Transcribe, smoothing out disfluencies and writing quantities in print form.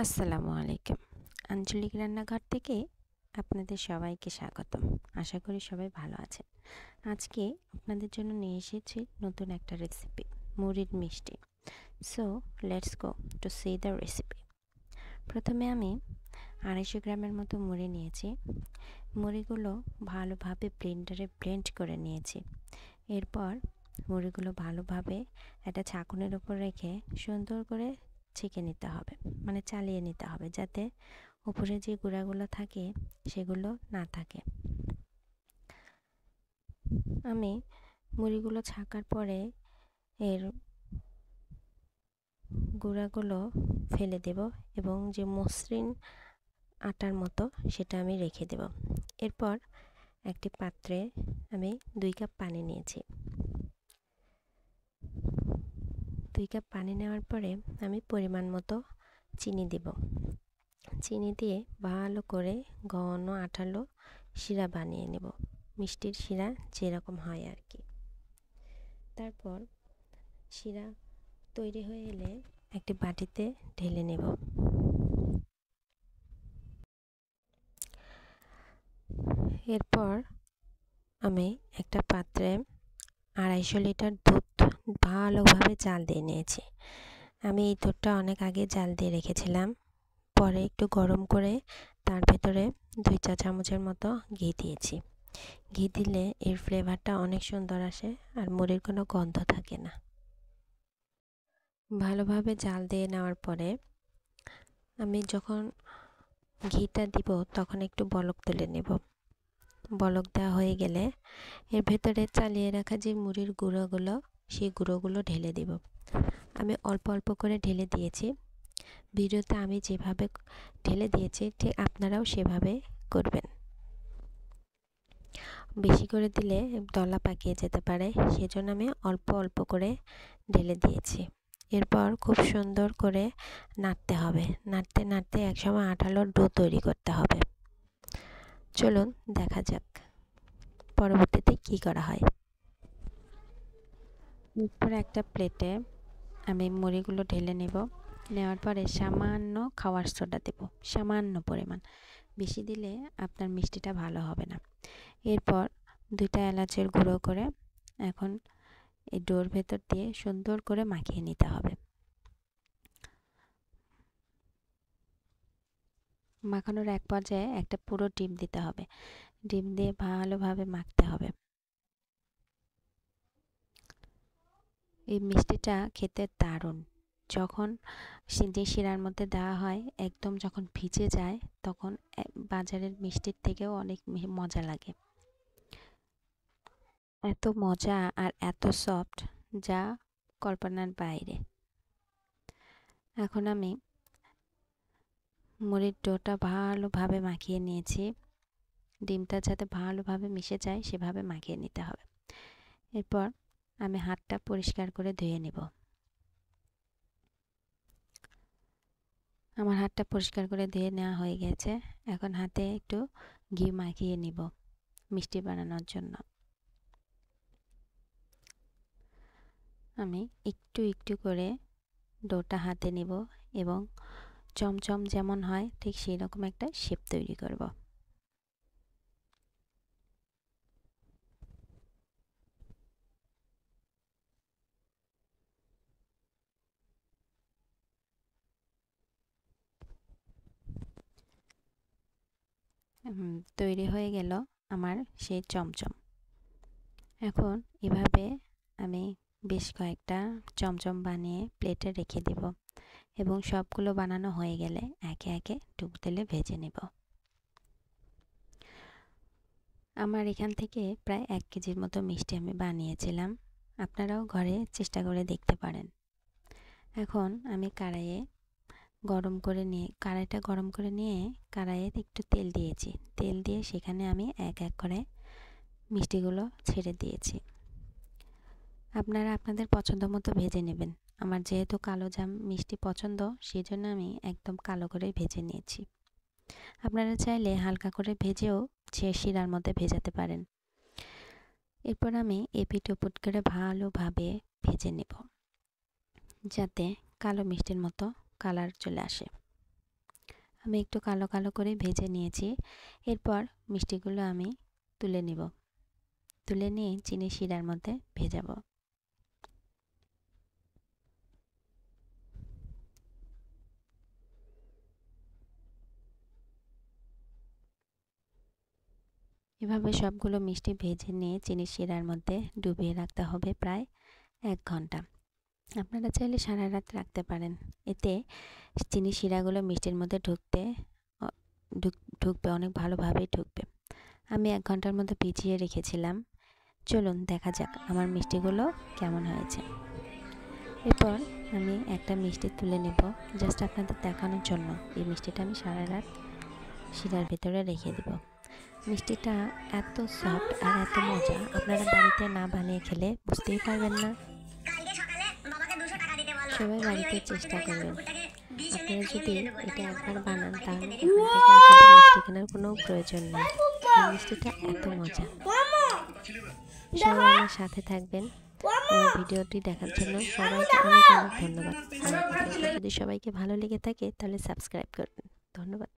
আসসালামু আলাইকুম। আঞ্চলিক রান্নাঘর থেকে আপনাদের সবাইকে স্বাগতম। আশা করি সবাই ভালো আছেন। আজকে আপনাদের জন্য নিয়ে এসেছি নতুন একটা রেসিপি, মুড়ির মিষ্টি। So let's go to C the recipe. প্রথমে আমি 250 গ্রামের মতো মুড়ি নিয়েছি। মুড়িগুলো ভালোভাবে ব্লেন্ডারে ব্লেন্ড করে নিয়েছি। এরপর মুড়িগুলো ভালোভাবে একটা ছাঁকনির উপর রেখে সুন্দর করে ছেঁকে নিতে হবে, মানে চালিয়ে নিতে হবে, যাতে উপরে যে গুঁড়াগুলো থাকে সেগুলো না থাকে। আমি মুড়িগুলো ছাঁকার পরে এর গুঁড়াগুলো ফেলে দেব এবং যে মসৃণ আটার মতো সেটা আমি রেখে দেব। এরপর একটি পাত্রে আমি 2 কাপ পানি নিয়েছি। 2 কাপ পানি নেওয়ার পরে আমি পরিমাণ মতো চিনি দেব। চিনি দিয়ে ভালো করে ঘন আঠালো শিরা বানিয়ে নেব, মিষ্টির শিরা যেরকম হয় আর কি। তারপর শিরা তৈরি হয়ে এলে একটি বাটিতে ঢেলে নেব। এরপর আমি একটা পাত্রে 250 লিটার দুধ ভালোভাবে জাল দিয়ে নিয়েছি। আমি এই দুধটা অনেক আগে জাল দিয়ে রেখেছিলাম। পরে একটু গরম করে তার ভেতরে 2 চা চামচের মতো ঘি দিয়েছি। ঘি দিলে এর ফ্লেভারটা অনেক সুন্দর আসে আর মুড়ির কোনো গন্ধ থাকে না। ভালোভাবে জাল দিয়ে নেওয়ার পরে আমি যখন ঘিটা দিব তখন একটু বলক তুলে নেব। বলক দেওয়া হয়ে গেলে এর ভেতরে চালিয়ে রাখা যে মুড়ির গুঁড়োগুলো, সেই গুঁড়োগুলো ঢেলে দেব। আমি অল্প অল্প করে ঢেলে দিয়েছি। ভিডিওতে আমি যেভাবে ঢেলে দিয়েছি ঠিক আপনারাও সেভাবে করবেন। বেশি করে দিলে দলা পাকিয়ে যেতে পারে, সেজন্য আমি অল্প অল্প করে ঢেলে দিয়েছি। এরপর খুব সুন্দর করে নাড়তে হবে। নাড়তে নাড়তে একসময় আঠালো ডো তৈরি করতে হবে। চলুন দেখা যাক পরবর্তীতে কি করা হয়। এরপর একটা প্লেটে আমি মুড়িগুলো ঢেলে নেব। নেওয়ার পরে সামান্য খাওয়ার সোডা দেব, সামান্য পরিমাণ। বেশি দিলে আপনার মিষ্টিটা ভালো হবে না। এরপর 2টা এলাচের গুঁড়ো করে এখন এই ডোর ভেতর দিয়ে সুন্দর করে মাখিয়ে নিতে হবে। মাখানোর এক পর্যায়ে একটা পুরো ডিম দিতে হবে। ডিম দিয়ে ভালোভাবে মাখতে হবে। এই মিষ্টিটা খেতে দারুণ। যখন যে শিরার মধ্যে দেওয়া হয় একদম যখন ভিজে যায় তখন বাজারের মিষ্টির থেকেও অনেক মজা লাগে। এত মজা আর এত সফট যা কল্পনার বাইরে। এখন আমি মুড়ির ডোটা ভালোভাবে মাখিয়ে নিয়েছি। ডিমটা যাতে ভালোভাবে মিশে যায় সেভাবে মাখিয়ে নিতে হবে। এরপর আমি হাতটা পরিষ্কার করে ধুয়ে নেব। আমার হাতটা পরিষ্কার করে ধুয়ে নেওয়া হয়ে গেছে। এখন হাতে একটু ঘি মাখিয়ে নিব মিষ্টি বানানোর জন্য। আমি একটু একটু করে ডোটা হাতে নিব এবং চমচম যেমন হয় ঠিক সেই রকম একটা শেপ তৈরি করব। তৈরি হয়ে গেল আমার সেই চমচম। এখন এভাবে আমি বেশ কয়েকটা চমচম বানিয়ে প্লেটে রেখে দেব এবং সবগুলো বানানো হয়ে গেলে একে একে ডুবো তেলে ভেজে নেব। আমার এখান থেকে প্রায় 1 কেজির মতো মিষ্টি আমি বানিয়েছিলাম। আপনারাও ঘরে চেষ্টা করে দেখতে পারেন। এখন আমি কড়াইটা গরম করে নিয়ে কড়াইয়ে একটু তেল দিয়েছি। তেল দিয়ে সেখানে আমি এক এক করে মিষ্টিগুলো ছেড়ে দিয়েছি। আপনারা আপনাদের পছন্দ মতো ভেজে নেবেন। আমার যেহেতু কালো জাম মিষ্টি পছন্দ, সেই জন্য আমি একদম কালো করে ভেজে নিয়েছি। আপনারা চাইলে হালকা করে ভেজেও শিরার মধ্যে ভেজাতে পারেন। এরপর আমি এপিঠ ওপিঠ করে ভালোভাবে ভেজে নেব, যাতে কালো মিষ্টির মতো কালার চলে আসে। আমি একটু কালো কালো করে ভেজে নিয়েছি। এরপর মিষ্টিগুলো আমি তুলে নিব। তুলে নিয়ে চিনি শিরার মধ্যে ভেজাবো। এভাবে সবগুলো মিষ্টি ভেজে নিয়ে চিনি শিরার মধ্যে ডুবিয়ে রাখতে হবে প্রায় 1 ঘন্টা। আপনারা চাইলে সারা রাত রাখতে পারেন। এতে চিনি শিরাগুলো মিষ্টির মধ্যে ঢুকবে, অনেক ভালোভাবেই ঢুকবে। আমি 1 ঘন্টার মধ্যে ভিজিয়ে রেখেছিলাম। চলুন দেখা যাক আমার মিষ্টিগুলো কেমন হয়েছে। এরপর আমি একটা মিষ্টি তুলে নেব, জাস্ট আপনাদের দেখানোর জন্য। এই মিষ্টিটা আমি সারা রাত শিরার ভেতরে রেখে দেব। মিষ্টিটা এত সফট আর এত মজা, আপনারা বাড়িতে না বানিয়ে খেলে বুঝতেই পারবেন না। সবাই বাড়িতে চেষ্টা করবেন। আপনারা যদি এটা একবার বানান তাহলে এখান থেকে আপনাদের মিষ্টি কেনার কোনো প্রয়োজন নেই। এই মিষ্টিটা এত মজা। সবাই আমার সাথে থাকবেন। আমার ভিডিওটি দেখার জন্য সবাইকে অনেক অনেক ধন্যবাদ। আর ভিডিওটা যদি সবাইকে ভালো লেগে থাকে তাহলে সাবস্ক্রাইব করবেন। ধন্যবাদ।